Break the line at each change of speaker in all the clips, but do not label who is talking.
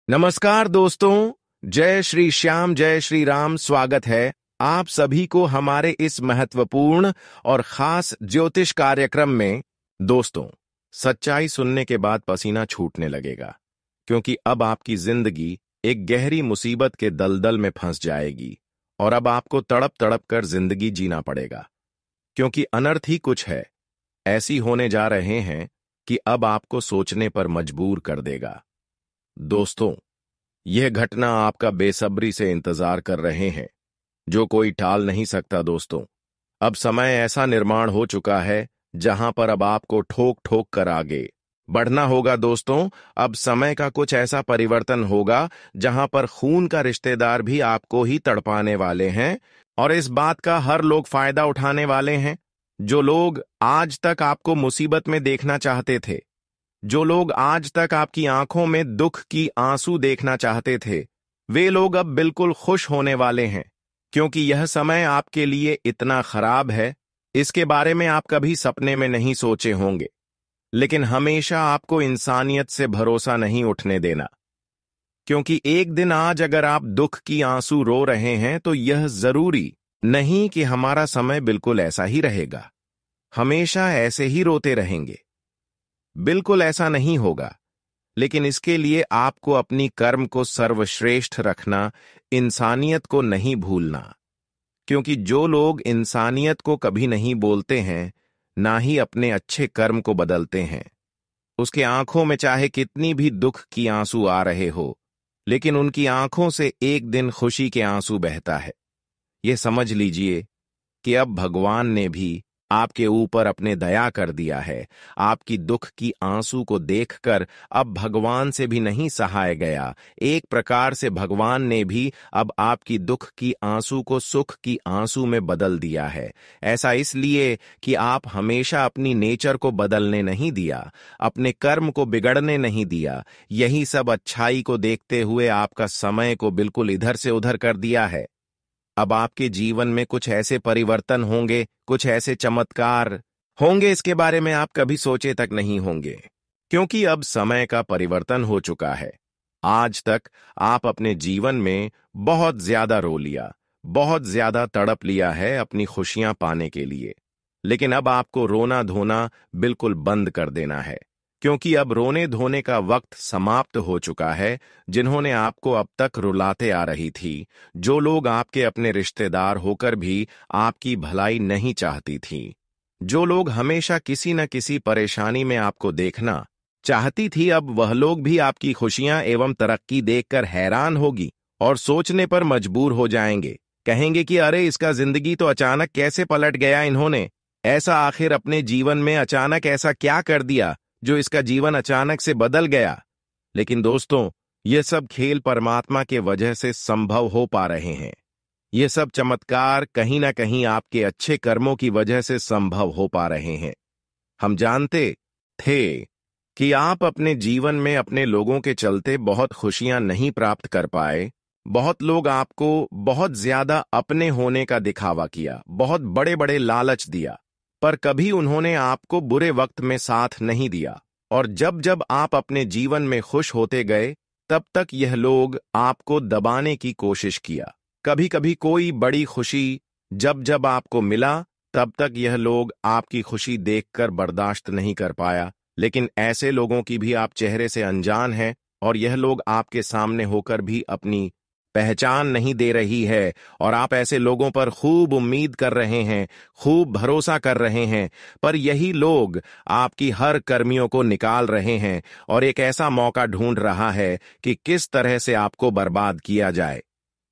नमस्कार दोस्तों, जय श्री श्याम जय श्री राम। स्वागत है आप सभी को हमारे इस महत्वपूर्ण और खास ज्योतिष कार्यक्रम में। दोस्तों, सच्चाई सुनने के बाद पसीना छूटने लगेगा, क्योंकि अब आपकी जिंदगी एक गहरी मुसीबत के दलदल में फंस जाएगी और अब आपको तड़प तड़प कर जिंदगी जीना पड़ेगा, क्योंकि अनर्थ ही कुछ है ऐसी होने जा रहे हैं कि अब आपको सोचने पर मजबूर कर देगा। दोस्तों, यह घटना आपका बेसब्री से इंतजार कर रहे हैं, जो कोई टाल नहीं सकता। दोस्तों, अब समय ऐसा निर्माण हो चुका है जहां पर अब आपको ठोक ठोक कर आगे बढ़ना होगा। दोस्तों, अब समय का कुछ ऐसा परिवर्तन होगा जहां पर खून का रिश्तेदार भी आपको ही तड़पाने वाले हैं, और इस बात का हर लोग फायदा उठाने वाले हैं। जो लोग आज तक आपको मुसीबत में देखना चाहते थे, जो लोग आज तक आपकी आंखों में दुख की आंसू देखना चाहते थे, वे लोग अब बिल्कुल खुश होने वाले हैं, क्योंकि यह समय आपके लिए इतना खराब है, इसके बारे में आप कभी सपने में नहीं सोचे होंगे। लेकिन हमेशा आपको इंसानियत से भरोसा नहीं उठने देना, क्योंकि एक दिन आज अगर आप दुख की आंसू रो रहे हैं तो यह जरूरी नहीं कि हमारा समय बिल्कुल ऐसा ही रहेगा, हमेशा ऐसे ही रोते रहेंगे। बिल्कुल ऐसा नहीं होगा, लेकिन इसके लिए आपको अपनी कर्म को सर्वश्रेष्ठ रखना, इंसानियत को नहीं भूलना। क्योंकि जो लोग इंसानियत को कभी नहीं बोलते हैं, ना ही अपने अच्छे कर्म को बदलते हैं, उसके आंखों में चाहे कितनी भी दुख की आंसू आ रहे हो, लेकिन उनकी आंखों से एक दिन खुशी के आंसू बहता है। यह समझ लीजिए कि अब भगवान ने भी आपके ऊपर अपने दया कर दिया है। आपकी दुख की आंसू को देखकर अब भगवान से भी नहीं सहाय गया। एक प्रकार से भगवान ने भी अब आपकी दुख की आंसू को सुख की आंसू में बदल दिया है। ऐसा इसलिए कि आप हमेशा अपनी नेचर को बदलने नहीं दिया, अपने कर्म को बिगड़ने नहीं दिया। यही सब अच्छाई को देखते हुए आपका समय को बिल्कुल इधर से उधर कर दिया है। अब आपके जीवन में कुछ ऐसे परिवर्तन होंगे, कुछ ऐसे चमत्कार होंगे, इसके बारे में आप कभी सोचे तक नहीं होंगे, क्योंकि अब समय का परिवर्तन हो चुका है। आज तक आप अपने जीवन में बहुत ज्यादा रो लिया, बहुत ज्यादा तड़प लिया है अपनी खुशियां पाने के लिए, लेकिन अब आपको रोना धोना बिल्कुल बंद कर देना है, क्योंकि अब रोने धोने का वक्त समाप्त हो चुका है। जिन्होंने आपको अब तक रुलाते आ रही थी, जो लोग आपके अपने रिश्तेदार होकर भी आपकी भलाई नहीं चाहती थी, जो लोग हमेशा किसी न किसी परेशानी में आपको देखना चाहती थी, अब वह लोग भी आपकी खुशियां एवं तरक्की देखकर हैरान होगी और सोचने पर मजबूर हो जाएंगे। कहेंगे कि अरे, इसका जिंदगी तो अचानक कैसे पलट गया, इन्होंने ऐसा आखिर अपने जीवन में अचानक ऐसा क्या कर दिया जो इसका जीवन अचानक से बदल गया। लेकिन दोस्तों, ये सब खेल परमात्मा के वजह से संभव हो पा रहे हैं। ये सब चमत्कार कहीं ना कहीं आपके अच्छे कर्मों की वजह से संभव हो पा रहे हैं। हम जानते थे कि आप अपने जीवन में अपने लोगों के चलते बहुत खुशियां नहीं प्राप्त कर पाए। बहुत लोग आपको बहुत ज्यादा अपने होने का दिखावा किया, बहुत बड़े बड़े लालच दिया, पर कभी उन्होंने आपको बुरे वक्त में साथ नहीं दिया। और जब जब आप अपने जीवन में खुश होते गए, तब तक यह लोग आपको दबाने की कोशिश किया। कभी कभी कोई बड़ी खुशी जब जब आपको मिला, तब तक यह लोग आपकी खुशी देखकर बर्दाश्त नहीं कर पाया। लेकिन ऐसे लोगों की भी आप चेहरे से अनजान हैं, और यह लोग आपके सामने होकर भी अपनी पहचान नहीं दे रही है, और आप ऐसे लोगों पर खूब उम्मीद कर रहे हैं, खूब भरोसा कर रहे हैं, पर यही लोग आपकी हर कर्मियों को निकाल रहे हैं और एक ऐसा मौका ढूंढ रहा है कि किस तरह से आपको बर्बाद किया जाए।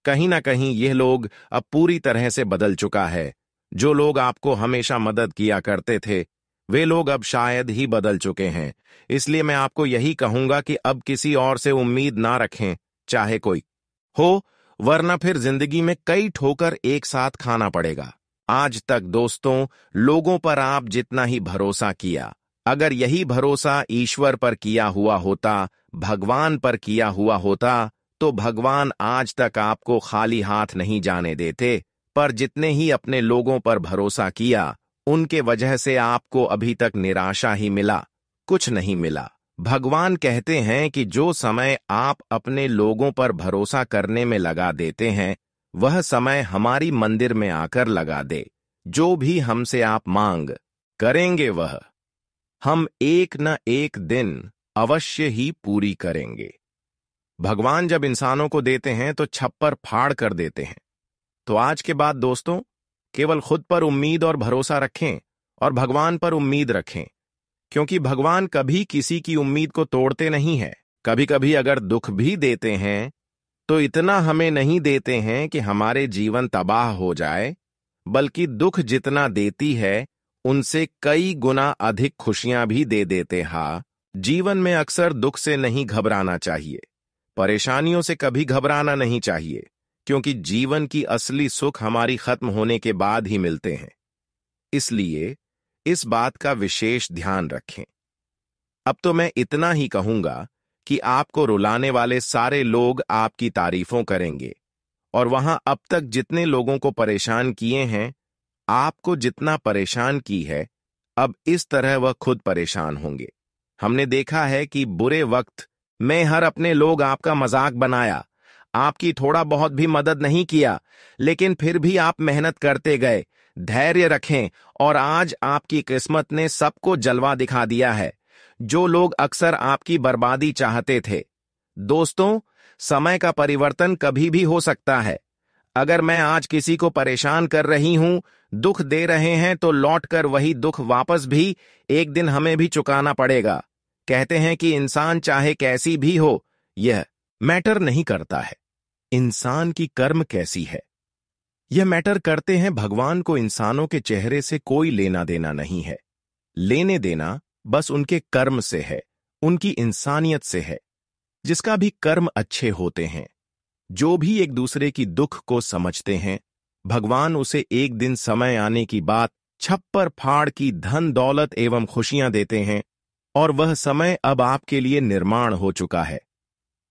कहीं ना कहीं यह लोग अब पूरी तरह से बदल चुका है। जो लोग आपको हमेशा मदद किया करते थे, वे लोग अब शायद ही बदल चुके हैं। इसलिए मैं आपको यही कहूंगा कि अब किसी और से उम्मीद ना रखें, चाहे कोई हो, वरना फिर जिंदगी में कई ठोकर एक साथ खाना पड़ेगा। आज तक दोस्तों, लोगों पर आप जितना ही भरोसा किया, अगर यही भरोसा ईश्वर पर किया हुआ होता, भगवान पर किया हुआ होता, तो भगवान आज तक आपको खाली हाथ नहीं जाने देते। पर जितने ही अपने लोगों पर भरोसा किया, उनके वजह से आपको अभी तक निराशा ही मिला, कुछ नहीं मिला। भगवान कहते हैं कि जो समय आप अपने लोगों पर भरोसा करने में लगा देते हैं, वह समय हमारी मंदिर में आकर लगा दे। जो भी हमसे आप मांग करेंगे वह हम एक न एक दिन अवश्य ही पूरी करेंगे। भगवान जब इंसानों को देते हैं तो छप्पर फाड़ कर देते हैं। तो आज के बाद दोस्तों, केवल खुद पर उम्मीद और भरोसा रखें और भगवान पर उम्मीद रखें, क्योंकि भगवान कभी किसी की उम्मीद को तोड़ते नहीं हैं। कभी कभी अगर दुख भी देते हैं तो इतना हमें नहीं देते हैं कि हमारे जीवन तबाह हो जाए, बल्कि दुख जितना देती है उनसे कई गुना अधिक खुशियां भी दे देते। हाँ, जीवन में अक्सर दुख से नहीं घबराना चाहिए, परेशानियों से कभी घबराना नहीं चाहिए, क्योंकि जीवन की असली सुख हमारी खत्म होने के बाद ही मिलते हैं। इसलिए इस बात का विशेष ध्यान रखें। अब तो मैं इतना ही कहूंगा कि आपको रुलाने वाले सारे लोग आपकी तारीफों करेंगे, और वहां अब तक जितने लोगों को परेशान किए हैं, आपको जितना परेशान की है, अब इस तरह वह खुद परेशान होंगे। हमने देखा है कि बुरे वक्त में हर अपने लोग आपका मजाक बनाया, आपकी थोड़ा बहुत भी मदद नहीं किया, लेकिन फिर भी आप मेहनत करते गए। धैर्य रखें और आज आपकी किस्मत ने सबको जलवा दिखा दिया है, जो लोग अक्सर आपकी बर्बादी चाहते थे। दोस्तों, समय का परिवर्तन कभी भी हो सकता है। अगर मैं आज किसी को परेशान कर रही हूं, दुख दे रहे हैं, तो लौटकर वही दुख वापस भी एक दिन हमें भी चुकाना पड़ेगा। कहते हैं कि इंसान चाहे कैसी भी हो, यह मैटर नहीं करता है इंसान की कर्म कैसी है, यह मैटर करते हैं भगवान को इंसानों के चेहरे से कोई लेना देना नहीं है। लेने देना बस उनके कर्म से है, उनकी इंसानियत से है। जिसका भी कर्म अच्छे होते हैं, जो भी एक दूसरे की दुख को समझते हैं, भगवान उसे एक दिन समय आने की बात छप्पर फाड़ की धन दौलत एवं खुशियां देते हैं, और वह समय अब आपके लिए निर्माण हो चुका है।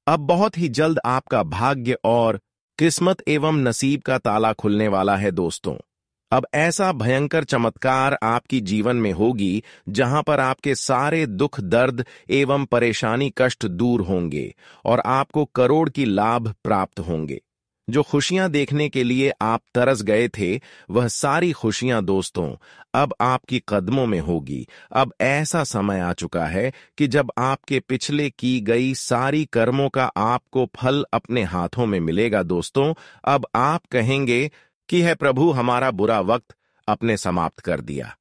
अब बहुत ही जल्द आपका भाग्य और किस्मत एवं नसीब का ताला खुलने वाला है। दोस्तों, अब ऐसा भयंकर चमत्कार आपकी जीवन में होगी जहां पर आपके सारे दुख दर्द एवं परेशानी कष्ट दूर होंगे और आपको करोड़ की लाभ प्राप्त होंगे। जो खुशियां देखने के लिए आप तरस गए थे, वह सारी खुशियां दोस्तों अब आपकी कदमों में होगी। अब ऐसा समय आ चुका है कि जब आपके पिछले की गई सारी कर्मों का आपको फल अपने हाथों में मिलेगा। दोस्तों, अब आप कहेंगे कि है प्रभु, हमारा बुरा वक्त अपने समाप्त कर दिया।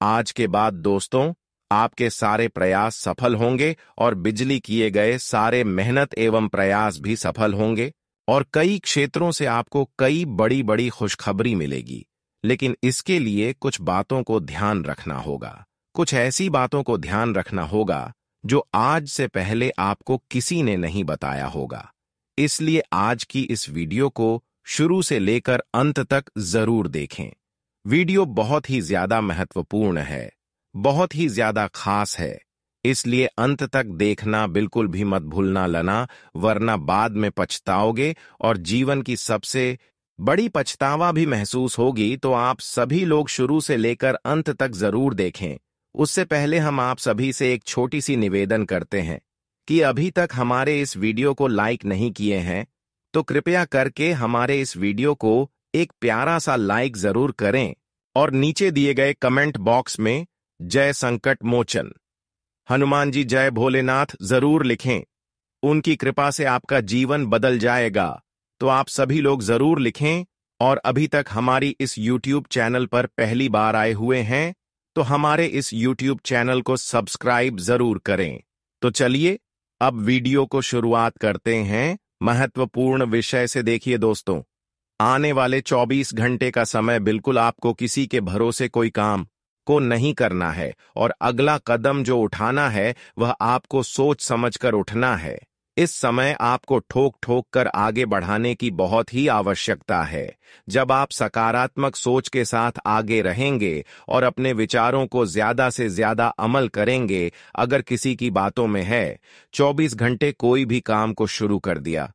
आज के बाद दोस्तों, आपके सारे प्रयास सफल होंगे और बिजली किए गए सारे मेहनत एवं प्रयास भी सफल होंगे, और कई क्षेत्रों से आपको कई बड़ी बड़ी खुशखबरी मिलेगी। लेकिन इसके लिए कुछ बातों को ध्यान रखना होगा, कुछ ऐसी बातों को ध्यान रखना होगा जो आज से पहले आपको किसी ने नहीं बताया होगा। इसलिए आज की इस वीडियो को शुरू से लेकर अंत तक जरूर देखें। वीडियो बहुत ही ज्यादा महत्वपूर्ण है, बहुत ही ज्यादा खास है, इसलिए अंत तक देखना बिल्कुल भी मत भूलना लना, वरना बाद में पछताओगे और जीवन की सबसे बड़ी पछतावा भी महसूस होगी। तो आप सभी लोग शुरू से लेकर अंत तक जरूर देखें। उससे पहले हम आप सभी से एक छोटी सी निवेदन करते हैं कि अभी तक हमारे इस वीडियो को लाइक नहीं किए हैं, तो कृपया करके हमारे इस वीडियो को एक प्यारा सा लाइक जरूर करें और नीचे दिए गए कमेंट बॉक्स में जय संकट मोचन, हनुमान जी जय भोलेनाथ जरूर लिखें। उनकी कृपा से आपका जीवन बदल जाएगा। तो आप सभी लोग जरूर लिखें, और अभी तक हमारी इस YouTube चैनल पर पहली बार आए हुए हैं तो हमारे इस YouTube चैनल को सब्सक्राइब जरूर करें। तो चलिए अब वीडियो को शुरुआत करते हैं महत्वपूर्ण विषय से। देखिए दोस्तों, आने वाले 24 घंटे का समय बिल्कुल आपको किसी के भरोसे कोई काम को नहीं करना है, और अगला कदम जो उठाना है वह आपको सोच समझकर उठना है। इस समय आपको ठोक ठोक कर आगे बढ़ाने की बहुत ही आवश्यकता है। जब आप सकारात्मक सोच के साथ आगे रहेंगे और अपने विचारों को ज्यादा से ज्यादा अमल करेंगे, अगर किसी की बातों में है 24 घंटे कोई भी काम को शुरू कर दिया,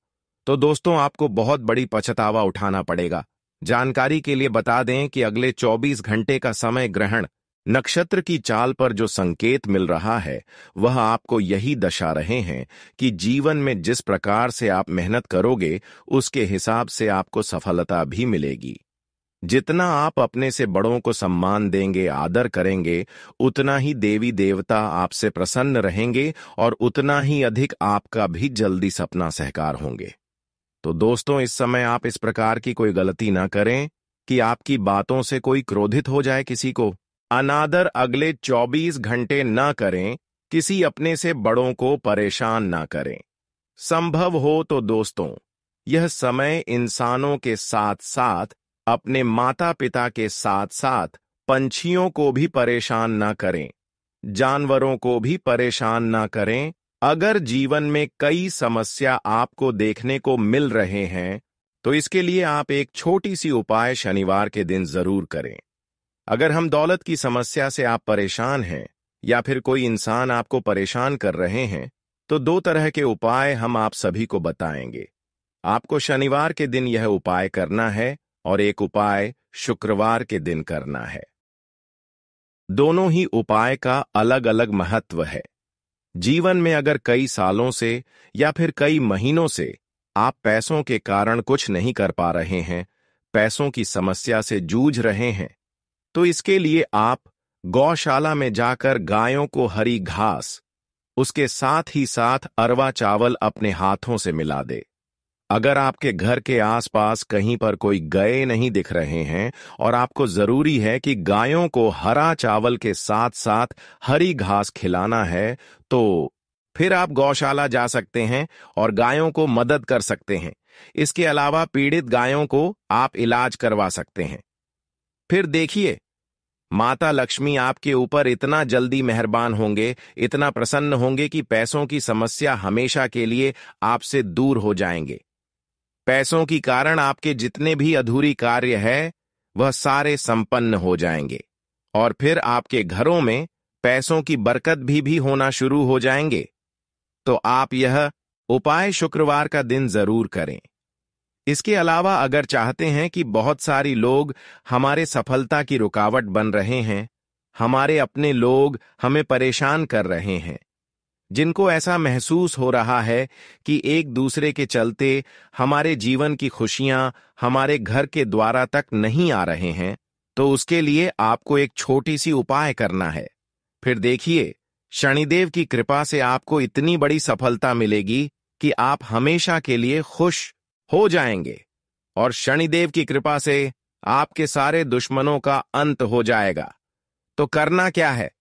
तो दोस्तों आपको बहुत बड़ी पछतावा उठाना पड़ेगा। जानकारी के लिए बता दें कि अगले 24 घंटे का समय ग्रहण नक्षत्र की चाल पर जो संकेत मिल रहा है वह आपको यही दर्शा रहे हैं कि जीवन में जिस प्रकार से आप मेहनत करोगे उसके हिसाब से आपको सफलता भी मिलेगी। जितना आप अपने से बड़ों को सम्मान देंगे, आदर करेंगे, उतना ही देवी देवता आपसे प्रसन्न रहेंगे और उतना ही अधिक आपका भी जल्दी सपना साकार होंगे। तो दोस्तों, इस समय आप इस प्रकार की कोई गलती ना करें कि आपकी बातों से कोई क्रोधित हो जाए, किसी को अनादर अगले 24 घंटे ना करें, किसी अपने से बड़ों को परेशान ना करें। संभव हो तो दोस्तों, यह समय इंसानों के साथ साथ अपने माता पिता के साथ साथ पंछियों को भी परेशान ना करें, जानवरों को भी परेशान ना करें। अगर जीवन में कई समस्या आपको देखने को मिल रहे हैं तो इसके लिए आप एक छोटी सी उपाय शनिवार के दिन जरूर करें। अगर हम दौलत की समस्या से आप परेशान हैं या फिर कोई इंसान आपको परेशान कर रहे हैं तो 2 तरह के उपाय हम आप सभी को बताएंगे। आपको शनिवार के दिन यह उपाय करना है और एक उपाय शुक्रवार के दिन करना है। दोनों ही उपाय का अलग अलग महत्व है। जीवन में अगर कई सालों से या फिर कई महीनों से आप पैसों के कारण कुछ नहीं कर पा रहे हैं, पैसों की समस्या से जूझ रहे हैं, तो इसके लिए आप गौशाला में जाकर गायों को हरी घास, उसके साथ ही साथ अरवा चावल अपने हाथों से मिला दे। अगर आपके घर के आसपास कहीं पर कोई गाय नहीं दिख रहे हैं और आपको जरूरी है कि गायों को हरा चावल के साथ साथ हरी घास खिलाना है, तो फिर आप गौशाला जा सकते हैं और गायों को मदद कर सकते हैं। इसके अलावा पीड़ित गायों को आप इलाज करवा सकते हैं। फिर देखिए, माता लक्ष्मी आपके ऊपर इतना जल्दी मेहरबान होंगे, इतना प्रसन्न होंगे कि पैसों की समस्या हमेशा के लिए आपसे दूर हो जाएंगे। पैसों के कारण आपके जितने भी अधूरी कार्य है वह सारे संपन्न हो जाएंगे और फिर आपके घरों में पैसों की बरकत भी होना शुरू हो जाएंगे। तो आप यह उपाय शुक्रवार का दिन जरूर करें। इसके अलावा अगर चाहते हैं कि बहुत सारी लोग हमारे सफलता की रुकावट बन रहे हैं, हमारे अपने लोग हमें परेशान कर रहे हैं, जिनको ऐसा महसूस हो रहा है कि एक दूसरे के चलते हमारे जीवन की खुशियां हमारे घर के द्वारा तक नहीं आ रहे हैं, तो उसके लिए आपको एक छोटी सी उपाय करना है। फिर देखिए, शनिदेव की कृपा से आपको इतनी बड़ी सफलता मिलेगी कि आप हमेशा के लिए खुश हो जाएंगे और शनिदेव की कृपा से आपके सारे दुश्मनों का अंत हो जाएगा। तो करना क्या है,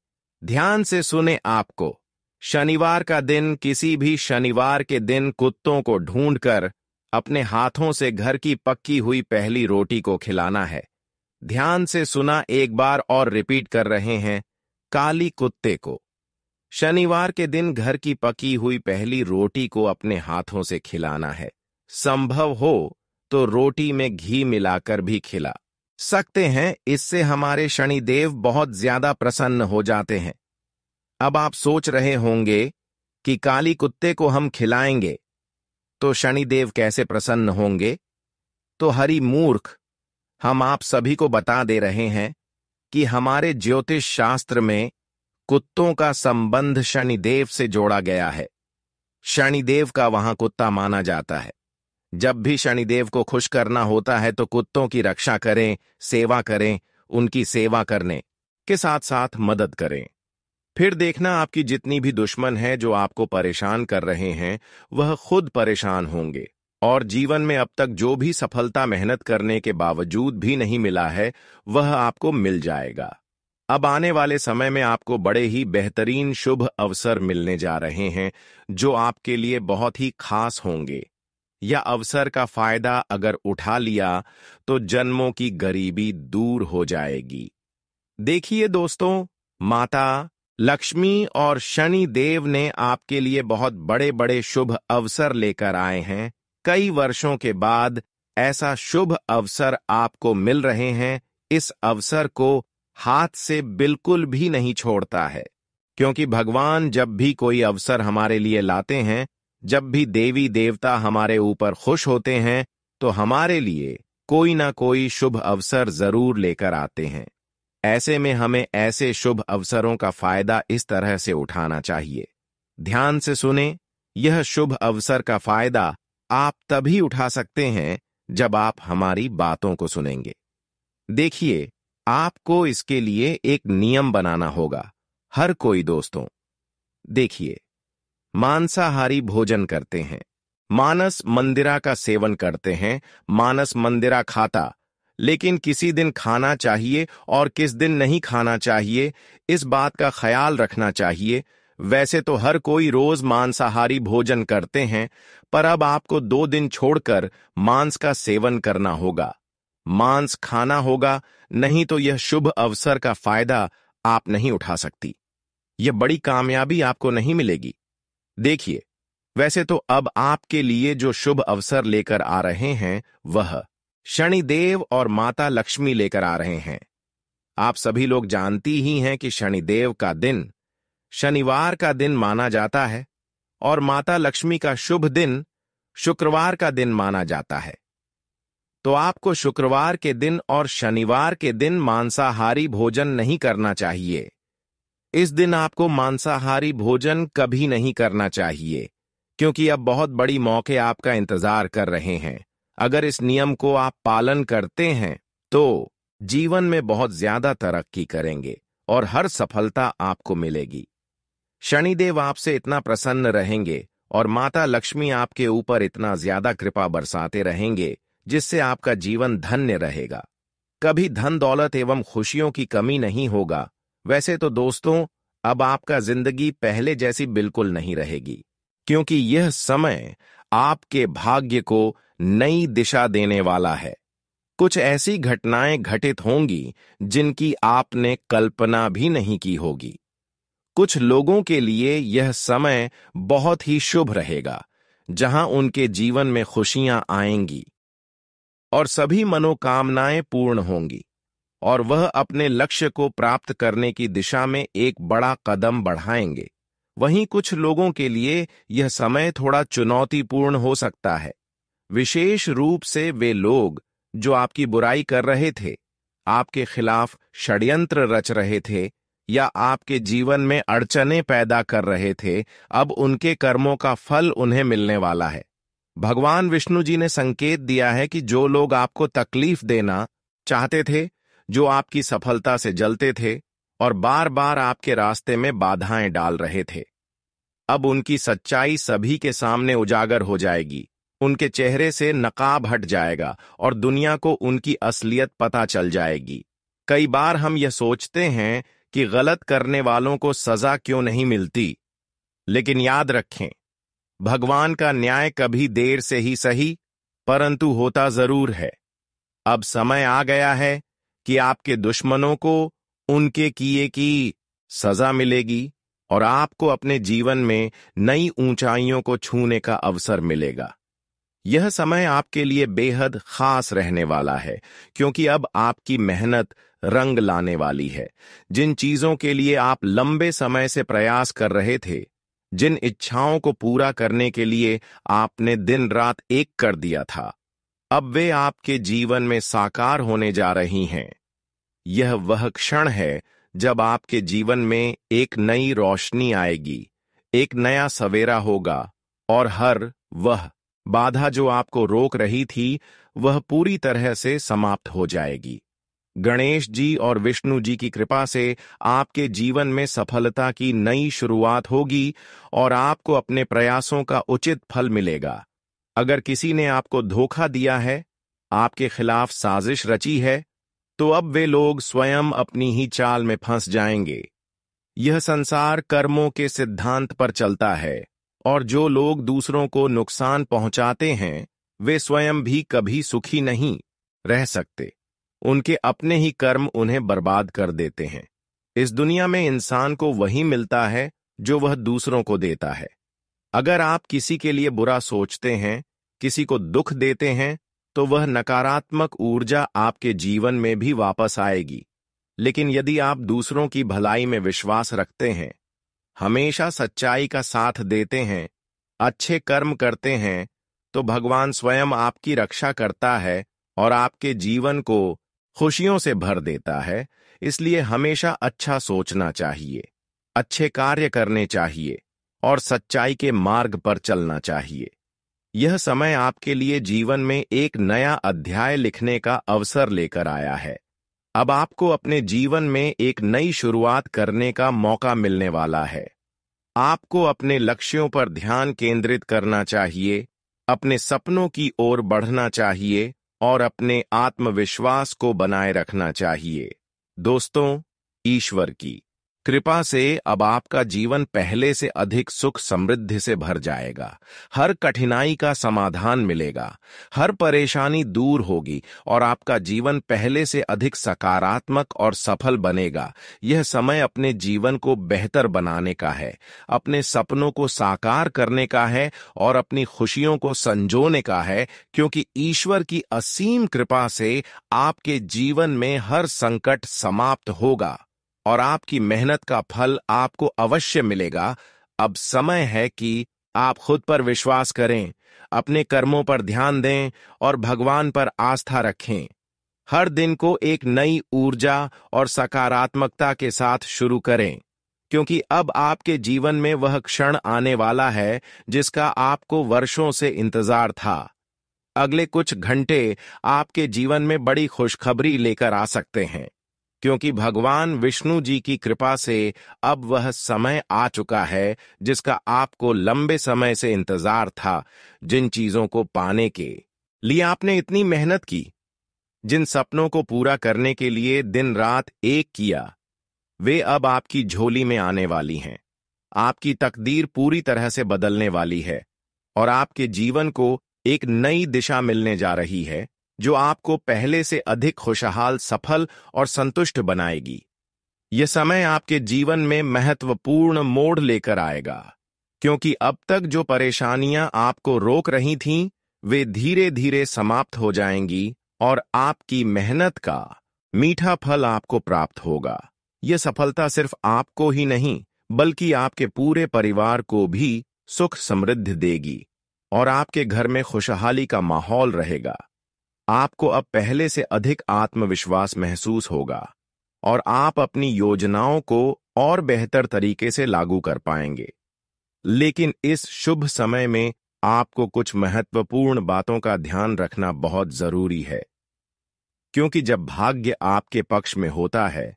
ध्यान से सुने। आपको शनिवार का दिन, किसी भी शनिवार के दिन कुत्तों को ढूंढकर अपने हाथों से घर की पक्की हुई पहली रोटी को खिलाना है। ध्यान से सुना, एक बार और रिपीट कर रहे हैं, काली कुत्ते को शनिवार के दिन घर की पकी हुई पहली रोटी को अपने हाथों से खिलाना है। संभव हो तो रोटी में घी मिलाकर भी खिला सकते हैं, इससे हमारे शनिदेव बहुत ज्यादा प्रसन्न हो जाते हैं। अब आप सोच रहे होंगे कि काली कुत्ते को हम खिलाएंगे तो शनिदेव कैसे प्रसन्न होंगे? तो हरि मूर्ख, हम आप सभी को बता दे रहे हैं कि हमारे ज्योतिष शास्त्र में कुत्तों का संबंध शनिदेव से जोड़ा गया है। शनिदेव का वहां कुत्ता माना जाता है। जब भी शनिदेव को खुश करना होता है तो कुत्तों की रक्षा करें, सेवा करें, उनकी सेवा करने के साथ साथ मदद करें। फिर देखना, आपकी जितनी भी दुश्मन है जो आपको परेशान कर रहे हैं वह खुद परेशान होंगे और जीवन में अब तक जो भी सफलता मेहनत करने के बावजूद भी नहीं मिला है वह आपको मिल जाएगा। अब आने वाले समय में आपको बड़े ही बेहतरीन शुभ अवसर मिलने जा रहे हैं जो आपके लिए बहुत ही खास होंगे। यह अवसर का फायदा अगर उठा लिया तो जन्मों की गरीबी दूर हो जाएगी। देखिए दोस्तों, माता लक्ष्मी और शनि देव ने आपके लिए बहुत बड़े बड़े शुभ अवसर लेकर आए हैं। कई वर्षों के बाद ऐसा शुभ अवसर आपको मिल रहे हैं। इस अवसर को हाथ से बिल्कुल भी नहीं छोड़ता है, क्योंकि भगवान जब भी कोई अवसर हमारे लिए लाते हैं, जब भी देवी देवता हमारे ऊपर खुश होते हैं, तो हमारे लिए कोई ना कोई शुभ अवसर जरूर लेकर आते हैं। ऐसे में हमें ऐसे शुभ अवसरों का फायदा इस तरह से उठाना चाहिए। ध्यान से सुने, यह शुभ अवसर का फायदा आप तभी उठा सकते हैं जब आप हमारी बातों को सुनेंगे। देखिए, आपको इसके लिए एक नियम बनाना होगा। हर कोई दोस्तों, देखिए, मांसाहारी भोजन करते हैं, मानस मंदिरा का सेवन करते हैं, मानस मंदिरा खाता, लेकिन किसी दिन खाना चाहिए और किस दिन नहीं खाना चाहिए, इस बात का ख्याल रखना चाहिए। वैसे तो हर कोई रोज मांसाहारी भोजन करते हैं, पर अब आपको 2 दिन छोड़कर मांस का सेवन करना होगा। मांस खाना होगा, नहीं तो यह शुभ अवसर का फायदा आप नहीं उठा सकती। यह बड़ी कामयाबी आपको नहीं मिलेगी। देखिए, वैसे तो अब आपके लिए जो शुभ अवसर लेकर आ रहे हैं वह शनिदेव और माता लक्ष्मी लेकर आ रहे हैं। आप सभी लोग जानती ही हैं कि शनिदेव का दिन शनिवार का दिन माना जाता है और माता लक्ष्मी का शुभ दिन शुक्रवार का दिन माना जाता है। तो आपको शुक्रवार के दिन और शनिवार के दिन मांसाहारी भोजन नहीं करना चाहिए। इस दिन आपको मांसाहारी भोजन कभी नहीं करना चाहिए, क्योंकि अब बहुत बड़ी मौके आपका इंतजार कर रहे हैं। अगर इस नियम को आप पालन करते हैं तो जीवन में बहुत ज्यादा तरक्की करेंगे और हर सफलता आपको मिलेगी। शनिदेव आपसे इतना प्रसन्न रहेंगे और माता लक्ष्मी आपके ऊपर इतना ज्यादा कृपा बरसाते रहेंगे, जिससे आपका जीवन धन्य रहेगा। कभी धन दौलत एवं खुशियों की कमी नहीं होगा। वैसे तो दोस्तों, अब आपका जिंदगी पहले जैसी बिल्कुल नहीं रहेगी, क्योंकि यह समय आपके भाग्य को नई दिशा देने वाला है। कुछ ऐसी घटनाएं घटित होंगी जिनकी आपने कल्पना भी नहीं की होगी। कुछ लोगों के लिए यह समय बहुत ही शुभ रहेगा, जहां उनके जीवन में खुशियां आएंगी और सभी मनोकामनाएं पूर्ण होंगी और वह अपने लक्ष्य को प्राप्त करने की दिशा में एक बड़ा कदम बढ़ाएंगे। वहीं कुछ लोगों के लिए यह समय थोड़ा चुनौतीपूर्ण हो सकता है, विशेष रूप से वे लोग जो आपकी बुराई कर रहे थे, आपके खिलाफ षड्यंत्र रच रहे थे या आपके जीवन में अड़चनें पैदा कर रहे थे। अब उनके कर्मों का फल उन्हें मिलने वाला है। भगवान विष्णु जी ने संकेत दिया है कि जो लोग आपको तकलीफ देना चाहते थे, जो आपकी सफलता से जलते थे और बार बार आपके रास्ते में बाधाएं डाल रहे थे, अब उनकी सच्चाई सभी के सामने उजागर हो जाएगी। उनके चेहरे से नकाब हट जाएगा और दुनिया को उनकी असलियत पता चल जाएगी। कई बार हम यह सोचते हैं कि गलत करने वालों को सजा क्यों नहीं मिलती, लेकिन याद रखें, भगवान का न्याय कभी देर से ही सही, परंतु होता जरूर है। अब समय आ गया है कि आपके दुश्मनों को उनके किए की सजा मिलेगी और आपको अपने जीवन में नई ऊंचाइयों को छूने का अवसर मिलेगा। यह समय आपके लिए बेहद खास रहने वाला है, क्योंकि अब आपकी मेहनत रंग लाने वाली है। जिन चीजों के लिए आप लंबे समय से प्रयास कर रहे थे, जिन इच्छाओं को पूरा करने के लिए आपने दिन रात एक कर दिया था, अब वे आपके जीवन में साकार होने जा रही हैं। यह वह क्षण है जब आपके जीवन में एक नई रोशनी आएगी, एक नया सवेरा होगा और हर वह बाधा जो आपको रोक रही थी, वह पूरी तरह से समाप्त हो जाएगी। गणेश जी और विष्णु जी की कृपा से आपके जीवन में सफलता की नई शुरुआत होगी और आपको अपने प्रयासों का उचित फल मिलेगा। अगर किसी ने आपको धोखा दिया है, आपके खिलाफ साजिश रची है, तो अब वे लोग स्वयं अपनी ही चाल में फंस जाएंगे। यह संसार कर्मों के सिद्धांत पर चलता है और जो लोग दूसरों को नुकसान पहुंचाते हैं, वे स्वयं भी कभी सुखी नहीं रह सकते। उनके अपने ही कर्म उन्हें बर्बाद कर देते हैं। इस दुनिया में इंसान को वही मिलता है जो वह दूसरों को देता है। अगर आप किसी के लिए बुरा सोचते हैं, किसी को दुख देते हैं, तो वह नकारात्मक ऊर्जा आपके जीवन में भी वापस आएगी। लेकिन यदि आप दूसरों की भलाई में विश्वास रखते हैं, हमेशा सच्चाई का साथ देते हैं, अच्छे कर्म करते हैं, तो भगवान स्वयं आपकी रक्षा करता है और आपके जीवन को खुशियों से भर देता है। इसलिए हमेशा अच्छा सोचना चाहिए, अच्छे कार्य करने चाहिए और सच्चाई के मार्ग पर चलना चाहिए। यह समय आपके लिए जीवन में एक नया अध्याय लिखने का अवसर लेकर आया है। अब आपको अपने जीवन में एक नई शुरुआत करने का मौका मिलने वाला है। आपको अपने लक्ष्यों पर ध्यान केंद्रित करना चाहिए, अपने सपनों की ओर बढ़ना चाहिए और अपने आत्मविश्वास को बनाए रखना चाहिए। दोस्तों, ईश्वर की कृपा से अब आपका जीवन पहले से अधिक सुख समृद्धि से भर जाएगा। हर कठिनाई का समाधान मिलेगा, हर परेशानी दूर होगी और आपका जीवन पहले से अधिक सकारात्मक और सफल बनेगा। यह समय अपने जीवन को बेहतर बनाने का है, अपने सपनों को साकार करने का है और अपनी खुशियों को संजोने का है, क्योंकि ईश्वर की असीम कृपा से आपके जीवन में हर संकट समाप्त होगा और आपकी मेहनत का फल आपको अवश्य मिलेगा। अब समय है कि आप खुद पर विश्वास करें, अपने कर्मों पर ध्यान दें और भगवान पर आस्था रखें। हर दिन को एक नई ऊर्जा और सकारात्मकता के साथ शुरू करें, क्योंकि अब आपके जीवन में वह क्षण आने वाला है जिसका आपको वर्षों से इंतजार था। अगले कुछ घंटे आपके जीवन में बड़ी खुशखबरी लेकर आ सकते हैं, क्योंकि भगवान विष्णु जी की कृपा से अब वह समय आ चुका है जिसका आपको लंबे समय से इंतजार था। जिन चीजों को पाने के लिए आपने इतनी मेहनत की, जिन सपनों को पूरा करने के लिए दिन रात एक किया, वे अब आपकी झोली में आने वाली हैं। आपकी तकदीर पूरी तरह से बदलने वाली है और आपके जीवन को एक नई दिशा मिलने जा रही है जो आपको पहले से अधिक खुशहाल, सफल और संतुष्ट बनाएगी। यह समय आपके जीवन में महत्वपूर्ण मोड़ लेकर आएगा, क्योंकि अब तक जो परेशानियां आपको रोक रही थीं, वे धीरे धीरे समाप्त हो जाएंगी और आपकी मेहनत का मीठा फल आपको प्राप्त होगा। यह सफलता सिर्फ आपको ही नहीं, बल्कि आपके पूरे परिवार को भी सुख समृद्धि देगी और आपके घर में खुशहाली का माहौल रहेगा। आपको अब पहले से अधिक आत्मविश्वास महसूस होगा और आप अपनी योजनाओं को और बेहतर तरीके से लागू कर पाएंगे। लेकिन इस शुभ समय में आपको कुछ महत्वपूर्ण बातों का ध्यान रखना बहुत जरूरी है, क्योंकि जब भाग्य आपके पक्ष में होता है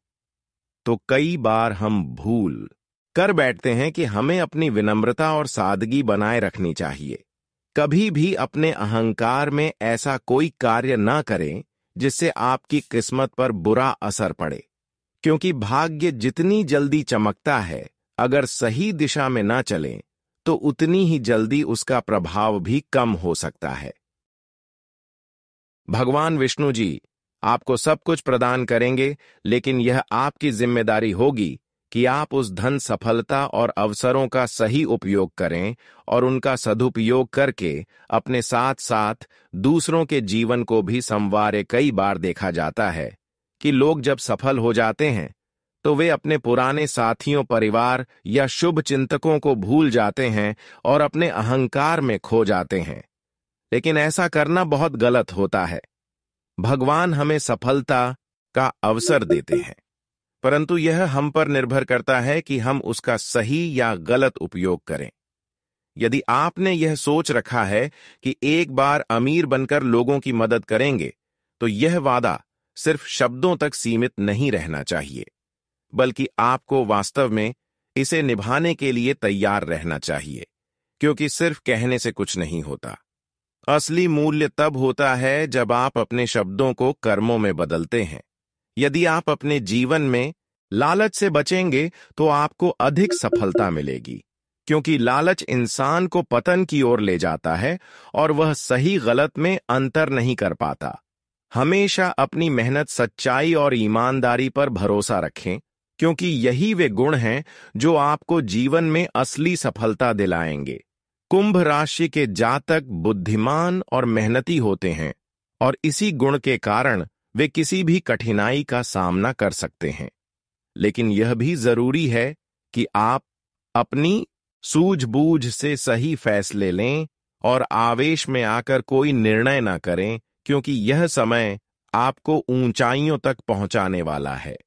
तो कई बार हम भूल कर बैठते हैं कि हमें अपनी विनम्रता और सादगी बनाए रखनी चाहिए। कभी भी अपने अहंकार में ऐसा कोई कार्य न करें जिससे आपकी किस्मत पर बुरा असर पड़े, क्योंकि भाग्य जितनी जल्दी चमकता है, अगर सही दिशा में न चले तो उतनी ही जल्दी उसका प्रभाव भी कम हो सकता है। भगवान विष्णु जी आपको सब कुछ प्रदान करेंगे, लेकिन यह आपकी जिम्मेदारी होगी कि आप उस धन, सफलता और अवसरों का सही उपयोग करें और उनका सदुपयोग करके अपने साथ साथ दूसरों के जीवन को भी संवारें। कई बार देखा जाता है कि लोग जब सफल हो जाते हैं तो वे अपने पुराने साथियों, परिवार या शुभ चिंतकों को भूल जाते हैं और अपने अहंकार में खो जाते हैं। लेकिन ऐसा करना बहुत गलत होता है। भगवान हमें सफलता का अवसर देते हैं, परंतु यह हम पर निर्भर करता है कि हम उसका सही या गलत उपयोग करें। यदि आपने यह सोच रखा है कि एक बार अमीर बनकर लोगों की मदद करेंगे, तो यह वादा सिर्फ शब्दों तक सीमित नहीं रहना चाहिए, बल्कि आपको वास्तव में इसे निभाने के लिए तैयार रहना चाहिए, क्योंकि सिर्फ कहने से कुछ नहीं होता। असली मूल्य तब होता है जब आप अपने शब्दों को कर्मों में बदलते हैं। यदि आप अपने जीवन में लालच से बचेंगे तो आपको अधिक सफलता मिलेगी, क्योंकि लालच इंसान को पतन की ओर ले जाता है और वह सही गलत में अंतर नहीं कर पाता। हमेशा अपनी मेहनत, सच्चाई और ईमानदारी पर भरोसा रखें, क्योंकि यही वे गुण हैं जो आपको जीवन में असली सफलता दिलाएंगे। कुंभ राशि के जातक बुद्धिमान और मेहनती होते हैं और इसी गुण के कारण वे किसी भी कठिनाई का सामना कर सकते हैं। लेकिन यह भी जरूरी है कि आप अपनी सूझबूझ से सही फैसले लें और आवेश में आकर कोई निर्णय न करें, क्योंकि यह समय आपको ऊंचाइयों तक पहुंचाने वाला है।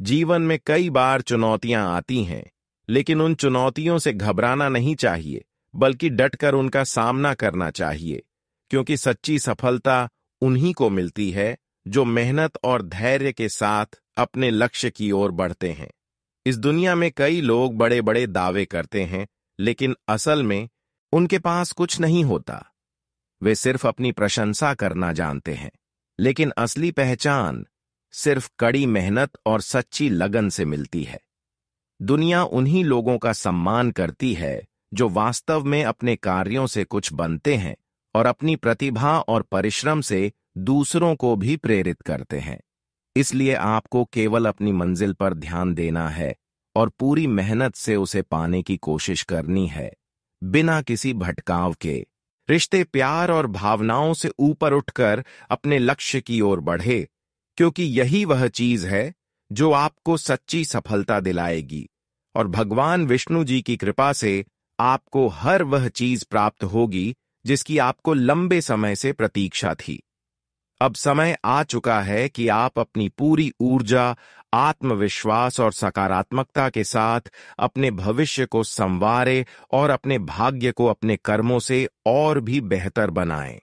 जीवन में कई बार चुनौतियां आती हैं, लेकिन उन चुनौतियों से घबराना नहीं चाहिए, बल्कि डटकर उनका सामना करना चाहिए, क्योंकि सच्ची सफलता उन्हीं को मिलती है जो मेहनत और धैर्य के साथ अपने लक्ष्य की ओर बढ़ते हैं। इस दुनिया में कई लोग बड़े बड़े दावे करते हैं, लेकिन असल में उनके पास कुछ नहीं होता। वे सिर्फ अपनी प्रशंसा करना जानते हैं, लेकिन असली पहचान सिर्फ कड़ी मेहनत और सच्ची लगन से मिलती है। दुनिया उन्हीं लोगों का सम्मान करती है जो वास्तव में अपने कार्यों से कुछ बनते हैं और अपनी प्रतिभा और परिश्रम से दूसरों को भी प्रेरित करते हैं। इसलिए आपको केवल अपनी मंजिल पर ध्यान देना है और पूरी मेहनत से उसे पाने की कोशिश करनी है, बिना किसी भटकाव के। रिश्ते, प्यार और भावनाओं से ऊपर उठकर अपने लक्ष्य की ओर बढ़े, क्योंकि यही वह चीज है जो आपको सच्ची सफलता दिलाएगी। और भगवान विष्णु जी की कृपा से आपको हर वह चीज प्राप्त होगी जिसकी आपको लंबे समय से प्रतीक्षा थी। अब समय आ चुका है कि आप अपनी पूरी ऊर्जा, आत्मविश्वास और सकारात्मकता के साथ अपने भविष्य को संवारें और अपने भाग्य को अपने कर्मों से और भी बेहतर बनाएं।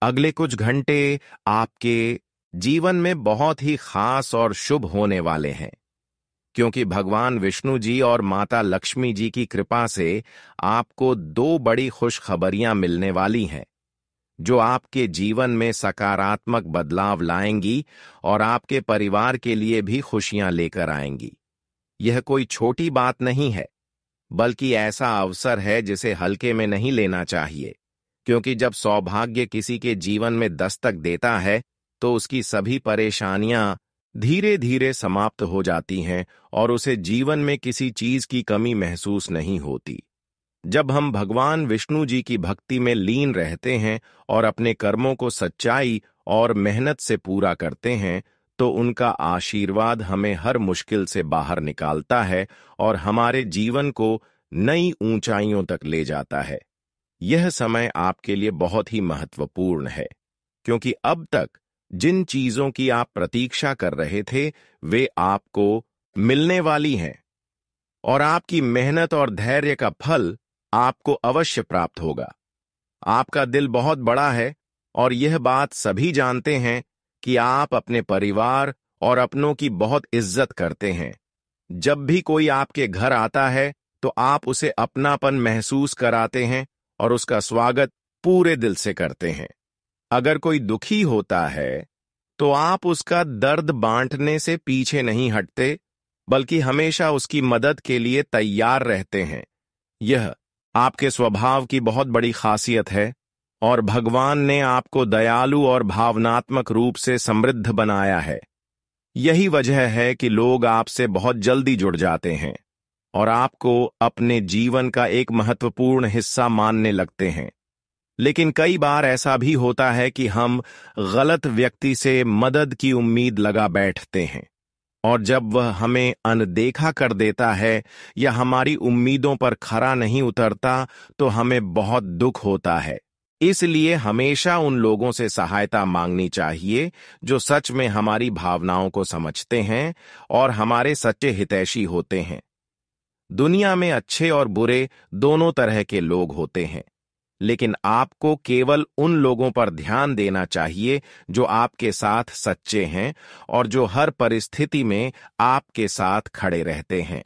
अगले कुछ घंटे आपके जीवन में बहुत ही खास और शुभ होने वाले हैं, क्योंकि भगवान विष्णु जी और माता लक्ष्मी जी की कृपा से आपको दो बड़ी खुशखबरियां मिलने वाली हैं, जो आपके जीवन में सकारात्मक बदलाव लाएंगी और आपके परिवार के लिए भी खुशियां लेकर आएंगी। यह कोई छोटी बात नहीं है, बल्कि ऐसा अवसर है जिसे हल्के में नहीं लेना चाहिए, क्योंकि जब सौभाग्य किसी के जीवन में दस्तक देता है तो उसकी सभी परेशानियां धीरे धीरे समाप्त हो जाती हैं और उसे जीवन में किसी चीज की कमी महसूस नहीं होती। जब हम भगवान विष्णु जी की भक्ति में लीन रहते हैं और अपने कर्मों को सच्चाई और मेहनत से पूरा करते हैं, तो उनका आशीर्वाद हमें हर मुश्किल से बाहर निकालता है और हमारे जीवन को नई ऊंचाइयों तक ले जाता है। यह समय आपके लिए बहुत ही महत्वपूर्ण है, क्योंकि अब तक जिन चीजों की आप प्रतीक्षा कर रहे थे वे आपको मिलने वाली हैं, और आपकी मेहनत और धैर्य का फल आपको अवश्य प्राप्त होगा। आपका दिल बहुत बड़ा है और यह बात सभी जानते हैं कि आप अपने परिवार और अपनों की बहुत इज्जत करते हैं। जब भी कोई आपके घर आता है तो आप उसे अपनापन महसूस कराते हैं और उसका स्वागत पूरे दिल से करते हैं। अगर कोई दुखी होता है तो आप उसका दर्द बांटने से पीछे नहीं हटते, बल्कि हमेशा उसकी मदद के लिए तैयार रहते हैं। यह आपके स्वभाव की बहुत बड़ी खासियत है और भगवान ने आपको दयालु और भावनात्मक रूप से समृद्ध बनाया है। यही वजह है कि लोग आपसे बहुत जल्दी जुड़ जाते हैं और आपको अपने जीवन का एक महत्वपूर्ण हिस्सा मानने लगते हैं। लेकिन कई बार ऐसा भी होता है कि हम गलत व्यक्ति से मदद की उम्मीद लगा बैठते हैं, और जब वह हमें अनदेखा कर देता है या हमारी उम्मीदों पर खरा नहीं उतरता तो हमें बहुत दुख होता है। इसलिए हमेशा उन लोगों से सहायता मांगनी चाहिए जो सच में हमारी भावनाओं को समझते हैं और हमारे सच्चे हितैषी होते हैं। दुनिया में अच्छे और बुरे दोनों तरह के लोग होते हैं, लेकिन आपको केवल उन लोगों पर ध्यान देना चाहिए जो आपके साथ सच्चे हैं और जो हर परिस्थिति में आपके साथ खड़े रहते हैं।